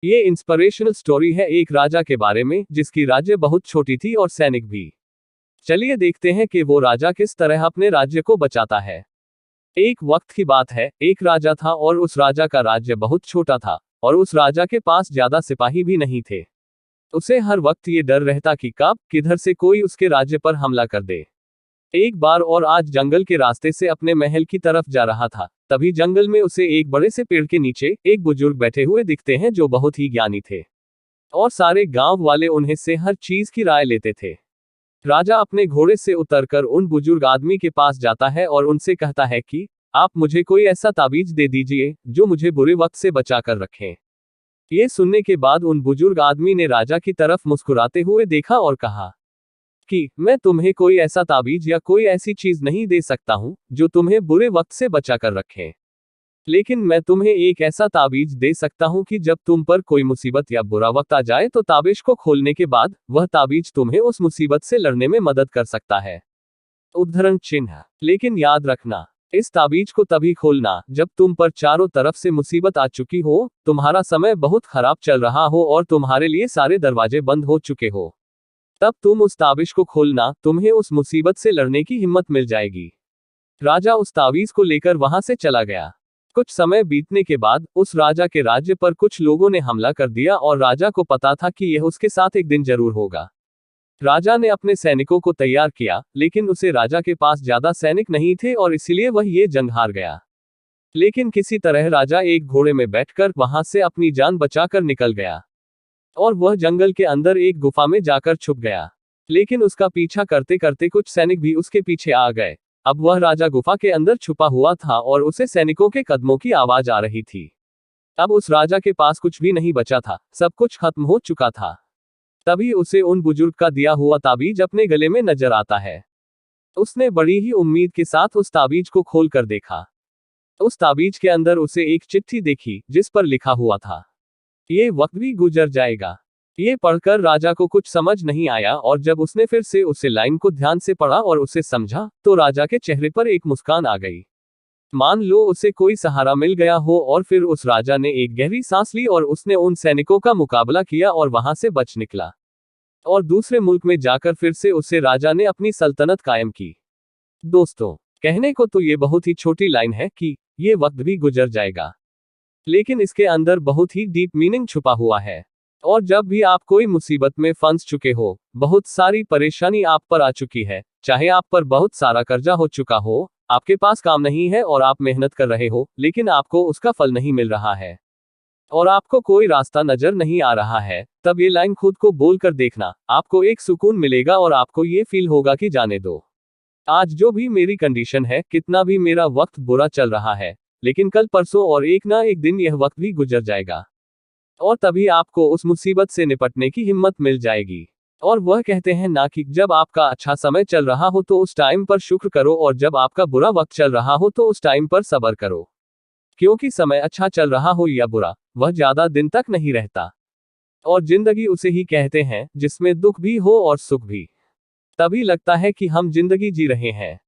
ये inspirational story है एक राजा के बारे में जिसकी राज्य बहुत छोटी थी और सैनिक भी। चलिए देखते हैं कि वो राजा किस तरह अपने राज्य को बचाता है। एक वक्त की बात है, एक राजा था और उस राजा का राज्य बहुत छोटा था और उस राजा के पास ज्यादा सिपाही भी नहीं थे। उसे हर वक्त ये डर रहता कि कब किधर से कोई उसके राज्य पर हमला कर दे। एक बार और आज जंगल के रास्ते से अपने महल की तरफ जा रहा था, तभी जंगल में उसे एक बड़े से पेड़ के नीचे एक बुजुर्ग बैठे हुए दिखते हैं जो बहुत ही ज्ञानी थे और सारे गांव वाले उन्हें से हर चीज की राय लेते थे। राजा अपने घोड़े से उतरकर उन बुजुर्ग आदमी के पास जाता है और उनसे कहता है कि आप मुझे कोई ऐसा ताबीज दे दीजिए जो मुझे बुरे वक्त से बचा कर रखे। ये सुनने के बाद उन बुजुर्ग आदमी ने राजा की तरफ मुस्कुराते हुए देखा और कहा कि मैं तुम्हें कोई ऐसा ताबीज या कोई ऐसी चीज नहीं दे सकता हूं जो तुम्हें बुरे वक्त से बचा कर रखे, लेकिन मैं तुम्हें एक ऐसा ताबीज दे सकता हूं कि जब तुम पर कोई मुसीबत या बुरा वक्त आ जाए तो ताबीज को खोलने के बाद वह ताबीज तुम्हें उस मुसीबत से लड़ने में मदद कर सकता है। उद्धरण चिन्ह। लेकिन याद रखना, इस ताबीज को तभी खोलना जब तुम पर चारों तरफ से मुसीबत आ चुकी हो, तुम्हारा समय बहुत खराब चल रहा हो और तुम्हारे लिए सारे दरवाजे बंद हो चुके हो। तब तुम उस ताबीज को खोलना, तुम्हें उस मुसीबत से लड़ने की हिम्मत मिल जाएगी। राजा उस ताबीज को लेकर वहां से चला गया। कुछ समय बीतने के बाद उस राजा के राज्य पर कुछ लोगों ने हमला कर दिया और राजा को पता था कि यह उसके साथ एक दिन जरूर होगा। राजा ने अपने सैनिकों को तैयार किया, लेकिन उसे राजा के पास ज्यादा सैनिक नहीं थे और इसीलिए वह ये जंग हार गया। लेकिन किसी तरह राजा एक घोड़े में बैठकर वहां से अपनी जान बचाकर निकल गया और वह जंगल के अंदर एक गुफा में जाकर छुप गया। लेकिन उसका पीछा करते करते कुछ सैनिक भी उसके पीछे आ गए। अब वह राजा गुफा के अंदर छुपा हुआ था और उसे सैनिकों के कदमों की आवाज आ रही थी। अब उस राजा के पास कुछ भी नहीं बचा था, सब कुछ खत्म हो चुका था। तभी उसे उन बुजुर्ग का दिया हुआ ताबीज अपने गले में नजर आता है। उसने बड़ी ही उम्मीद के साथ उस ताबीज को खोल कर देखा। उस ताबीज के अंदर उसे एक चिट्ठी देखी जिस पर लिखा हुआ था, ये वक्त भी गुजर जाएगा। ये पढ़कर राजा को कुछ समझ नहीं आया और जब उसने फिर से उसे लाइन को ध्यान से पढ़ा और उसे समझा तो राजा के चेहरे पर एक मुस्कान आ गई। मान लो उसे कोई सहारा मिल गया हो। और फिर उस राजा ने एक गहरी सांस ली और उसने उन सैनिकों का मुकाबला किया और वहां से बच निकला और दूसरे मुल्क में जाकर फिर से उसे राजा ने अपनी सल्तनत कायम की। दोस्तों, कहने को तो ये बहुत ही छोटी लाइन है कि ये वक्त भी गुजर जाएगा, लेकिन इसके अंदर बहुत ही डीप मीनिंग छुपा हुआ है। और जब भी आप कोई मुसीबत में फंस चुके हो, बहुत सारी परेशानी आप पर आ चुकी है, चाहे आप पर बहुत सारा कर्जा हो चुका हो, आपके पास काम नहीं है और आप मेहनत कर रहे हो लेकिन आपको उसका फल नहीं मिल रहा है और आपको कोई रास्ता नजर नहीं आ रहा है, तब ये लाइन खुद को बोल कर देखना, आपको एक सुकून मिलेगा और आपको ये फील होगा कि जाने दो, आज जो भी मेरी कंडीशन है, कितना भी मेरा वक्त बुरा चल रहा है, लेकिन कल परसों और एक ना एक दिन यह वक्त भी गुजर जाएगा और तभी आपको उस मुसीबत से निपटने की हिम्मत मिल जाएगी। और वह कहते हैं ना कि जब आपका अच्छा समय चल रहा हो तो उस टाइम पर शुक्र करो और जब आपका बुरा वक्त चल रहा हो तो उस टाइम पर सब्र करो, क्योंकि समय अच्छा चल रहा हो या बुरा, वह ज्यादा दिन तक नहीं रहता और जिंदगी उसे ही कहते हैं जिसमें दुख भी हो और सुख भी। तभी लगता है कि हम जिंदगी जी रहे हैं।